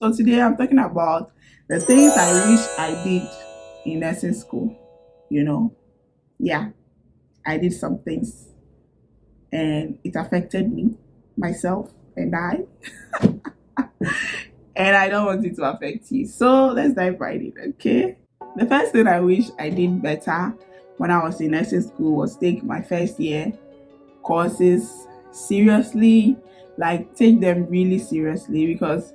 So today I'm talking about the things I wish I did in nursing school. You know, yeah, I did some things and it affected me, myself, and I don't want it to affect you. So let's dive right in, okay? The first thing I wish I did better when I was in nursing school was take my first year courses seriously, like take them really seriously because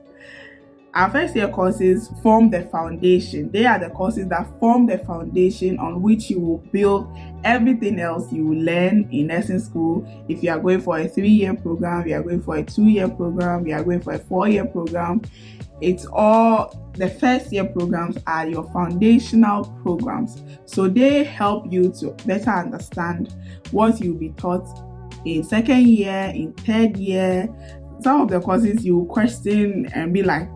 our first year courses form the foundation. They are the courses that form the foundation on which you will build everything else you will learn in nursing school. If you are going for a 3-year program, you are going for a 2-year program, you are going for a 4-year program, it's all the first year programs are your foundational programs. So they help you to better understand what you'll be taught in second year, in third year. Some of the courses you question and be like,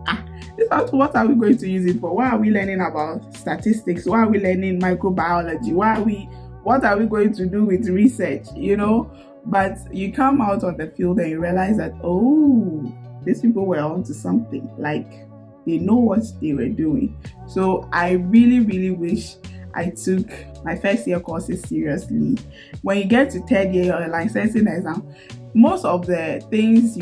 what are we going to use it for? Why are we learning about statistics? Why are we learning microbiology? What are we going to do with research? But you come out on the field and you realize that, oh, these people were onto something. Like they know what they were doing. So I really, really wish I took my first year courses seriously. When you get to third year, your licensing exam, most of the things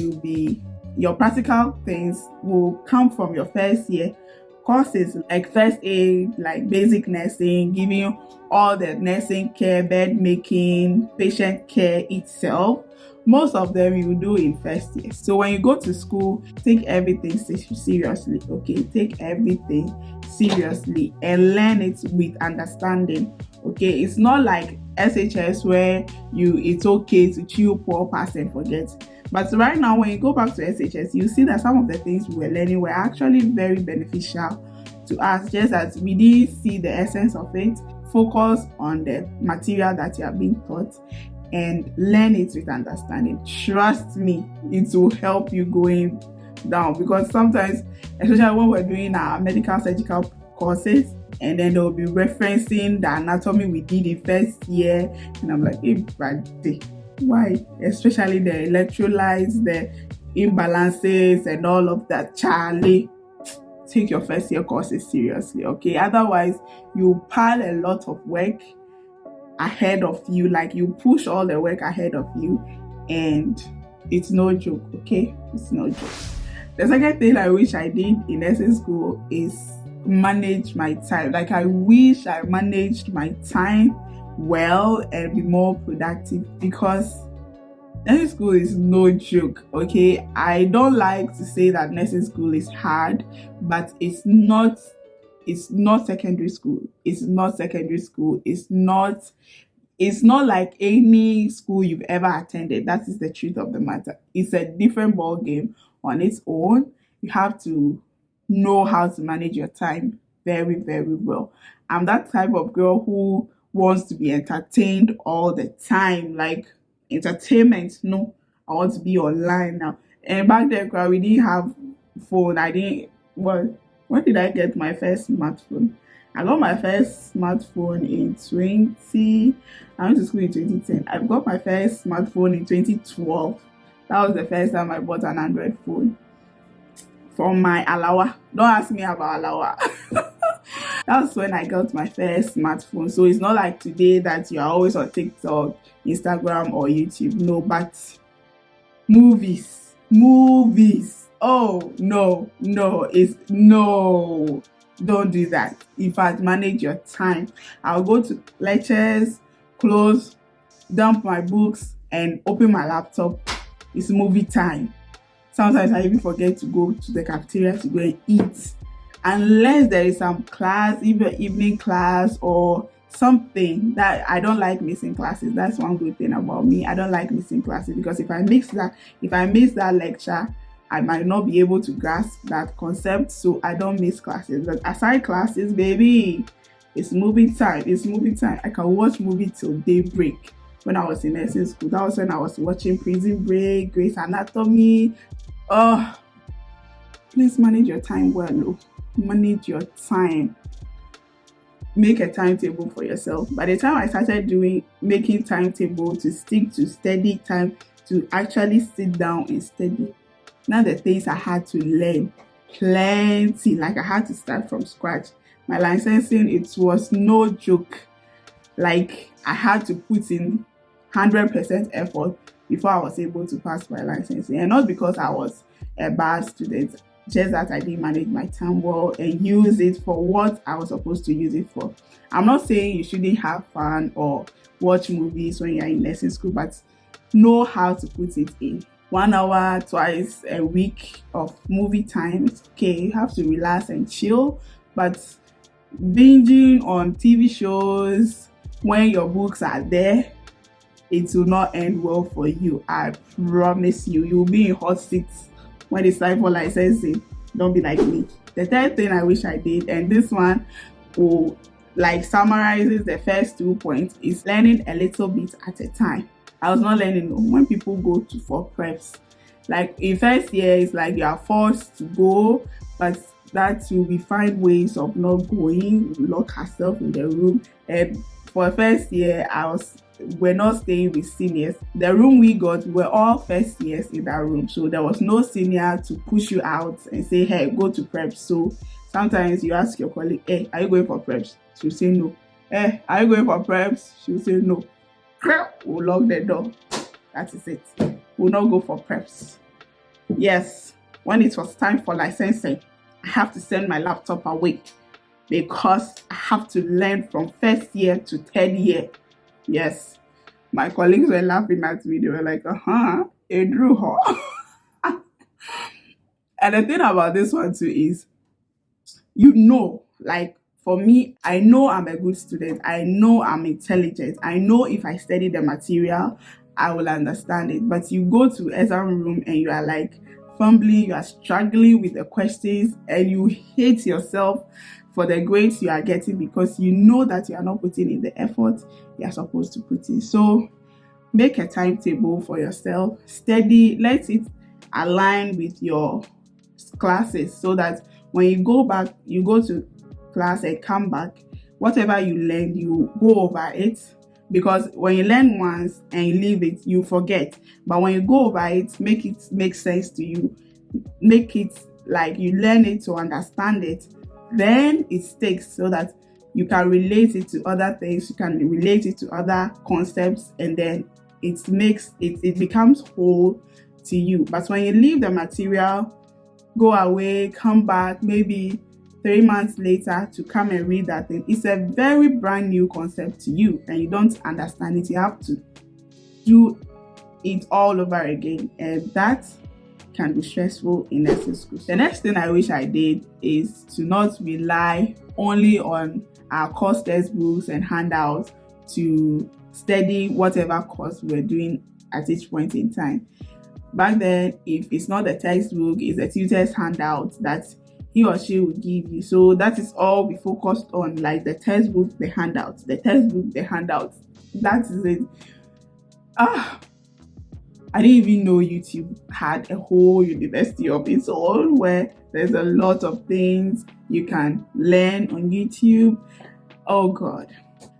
your practical things will come from your first year courses, like first aid, like basic nursing, giving you all the nursing care, bed making, patient care itself. Most of them you do in first year. So when you go to school, take everything seriously, okay? Take everything seriously and learn it with understanding, okay? It's not like SHS where it's okay to chew, pour, pass and forget. But right now, when you go back to SHS, you see that some of the things we were learning were actually very beneficial to us, just as we didn't see the essence of it. Focus on the material that you are being taught and learn it with understanding. Trust me, it will help you going down, because sometimes, especially when we're doing our medical surgical courses, and then they'll be referencing the anatomy we did in first year, and I'm like, hey, why? Especially the electrolytes, the imbalances, and all of that. Charlie, take your first year courses seriously, okay? Otherwise, you pile a lot of work ahead of you, like you push all the work ahead of you, and it's no joke, okay? It's no joke. The second thing I wish I did in nursing school is manage my time. Like I wish I managed my time well and be more productive, because nursing school is no joke, okay? I don't like to say that nursing school is hard, but it's not secondary school. It's not secondary school. It's not like any school you've ever attended. That is the truth of the matter. It's a different ball game on its own. You have to know how to manage your time very, very well. I'm that type of girl who wants to be entertained all the time. Like entertainment, no. I want to be online now. And back then, we didn't have phone. I didn't. Well, when did I get my first smartphone? I got my first smartphone in 20. I went to school in 2010. I got my first smartphone in 2012. That was the first time I bought an Android phone from my Alawa. Don't ask me about Alawa. That's when I got my first smartphone. So it's not like today that you are always on TikTok, Instagram, or YouTube. No, but movies. Oh no, it's no. Don't do that. In fact, manage your time. I'll go to lectures, close, dump my books, and open my laptop. It's movie time. Sometimes I even forget to go to the cafeteria to go and eat. Unless there is some class, either evening class or something, that I don't like missing classes. That's one good thing about me. I don't like missing classes, because if I miss that lecture, I might not be able to grasp that concept. So I don't miss classes. But aside classes, baby, it's movie time. It's movie time. I can watch movie till daybreak. When I was in nursing school, that was when I was watching Prison Break, Grey's Anatomy. Oh, please manage your time well. Oh. Manage your time. Make a timetable for yourself. By the time I started making timetable to stick to steady time, to actually sit down and study, now the things I had to learn, plenty. Like I had to start from scratch. My licensing, it was no joke. Like I had to put in 100% effort before I was able to pass my licensing. And not because I was a bad student, just that I didn't manage my time well and use it for what I was supposed to use it for. I'm not saying you shouldn't have fun or watch movies when you're in nursing school, but know how to put it in. 1 hour, twice a week of movie time, it's okay. You have to relax and chill, but binging on TV shows when your books are there, it will not end well for you. I promise you. You'll be in hot seats when it's time for licensing. Don't be like me. The third thing I wish I did, and this one will like summarizes the first 2 points, is learning a little bit at a time. I was not learning when people go to for preps. Like in first year, it's like you are forced to go, but that we find ways of not going. We lock ourselves in the room. And for first year, we're not staying with seniors. The room we got, we were all first years in that room, so there was no senior to push you out and say, hey, go to preps. So sometimes you ask your colleague, hey, are you going for preps? She'll say no. Hey, are you going for preps? She'll say no. We'll lock the door. That is it. We'll not go for preps. Yes, when it was time for licensing, I have to send my laptop away because I have to learn from first year to third year. Yes, my colleagues were laughing at me. They were like, it drew her. And the thing about this one too is, like for me, I know I'm a good student. I know I'm intelligent. I know if I study the material, I will understand it. But you go to exam room and you are like fumbling, you are struggling with the questions, and you hate yourself for the grades you are getting because you know that you are not putting in the effort you are supposed to put in. So make a timetable for yourself. Study, let it align with your classes so that when you go back, you go to class and come back, whatever you learn, you go over it. Because when you learn once and you leave it, you forget. But when you go over it, make it make sense to you. Make it like you learn it to understand it. Then it sticks so that you can relate it to other things. You can relate it to other concepts, and then it becomes whole to you. But when you leave the material, go away, come back, maybe 3 months later to come and read that thing, it's a very brand new concept to you and you don't understand it. You have to do it all over again, and that can be stressful in nursing school. The next thing I wish I did is to not rely only on our course textbooks and handouts to study whatever course we're doing at each point in time. Back then, if it's not the textbook, it's a tutor's handout that he or she will give you. So that is all we focused on, like the textbook, the handouts, the textbook, the handouts. That is it. I didn't even know YouTube had a whole university of its own where there's a lot of things you can learn on YouTube. Oh God.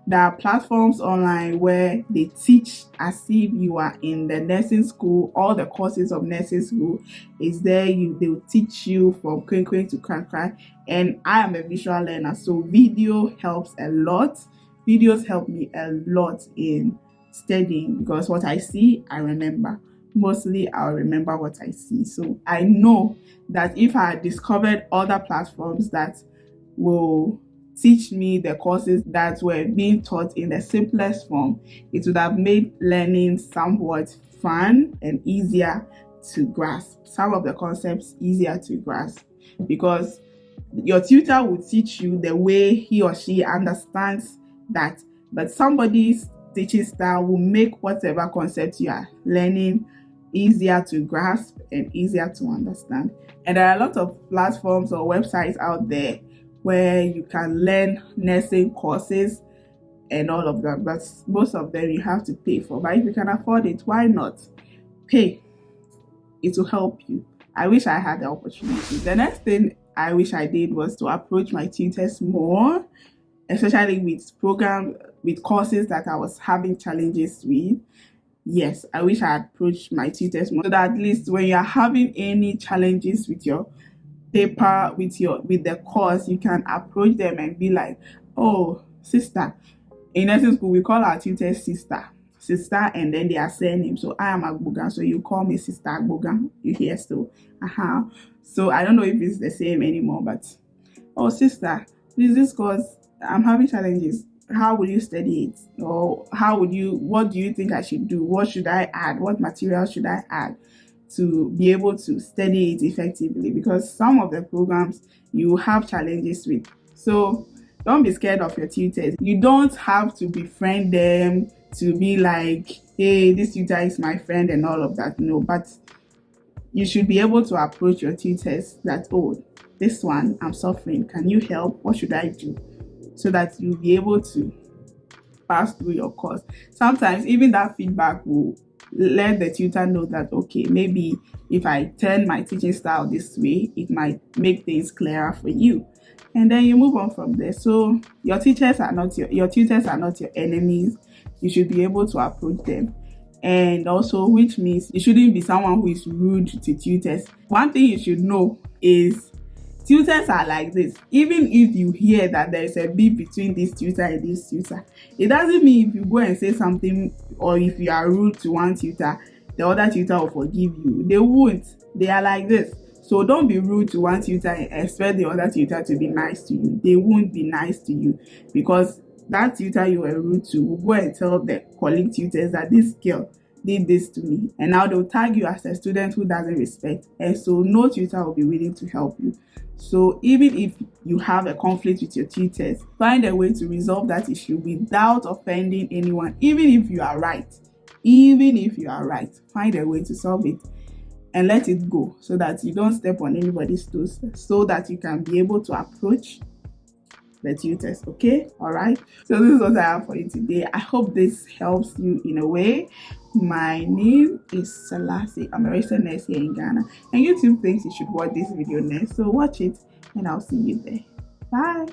There are platforms online where they teach as if you are in the nursing school. All the courses of nursing school is there. They will teach you from Queen to Crack. And I am a visual learner, so video helps a lot. Videos help me a lot in studying because what I see, I remember. Mostly, I'll remember what I see. So I know that if I had discovered other platforms that will teach me the courses that were being taught in the simplest form, it would have made learning somewhat fun and easier to grasp. Some of the concepts easier to grasp because your tutor will teach you the way he or she understands that, but somebody's teaching style will make whatever concept you are learning easier to grasp and easier to understand. And there are a lot of platforms or websites out there where you can learn nursing courses and all of that, but most of them you have to pay for. But if you can afford it, why not pay? It will help you. I wish I had the opportunity. The next thing I wish I did was to approach my tutors more, especially with courses that I was having challenges with. Yes, I wish I had approached my tutors more so that at least when you're having any challenges with your paper with the course, you can approach them and be like, oh sister. In nursing school we call our tutors sister and then their surname. So I am Agbogan, so you call me Sister Agbogan. You hear? So so I don't know if it's the same anymore, but oh sister, this course, I'm having challenges. How will you study it? Or what do you think I should do? What should I add? What material should I add to be able to study it effectively? Because some of the programs you have challenges with. So don't be scared of your tutors. You don't have to befriend them to be like, hey, this tutor is my friend and all of that. No, but you should be able to approach your tutors that, oh, this one, I'm suffering. Can you help? What should I do? So that you'll be able to pass through your course. Sometimes even that feedback will let the tutor know that, okay, maybe if I turn my teaching style this way, it might make things clearer for you. And then you move on from there. So your tutors are not your enemies. You should be able to approach them. And also, which means you shouldn't be someone who is rude to tutors. One thing you should know is tutors are like this. Even if you hear that there is a beef between this tutor and this tutor, it doesn't mean if you go and say something or if you are rude to one tutor, the other tutor will forgive you. They won't. They are like this. So don't be rude to one tutor and expect the other tutor to be nice to you. They won't be nice to you, because that tutor you were rude to will go and tell the colleague tutors that this girl did this to me, and now they'll tag you as a student who doesn't respect, and so no tutor will be willing to help you. So even if you have a conflict with your tutors, find a way to resolve that issue without offending anyone. Even if you are right, find a way to solve it and let it go, so that you don't step on anybody's toes, so that you can be able to approach the tutors. Okay, all right, so this is what I have for you today. I hope this helps you in a way. My name is Selassie. I'm a registered nurse here in Ghana, and YouTube thinks you should watch this video next, so watch it and I'll see you there. Bye.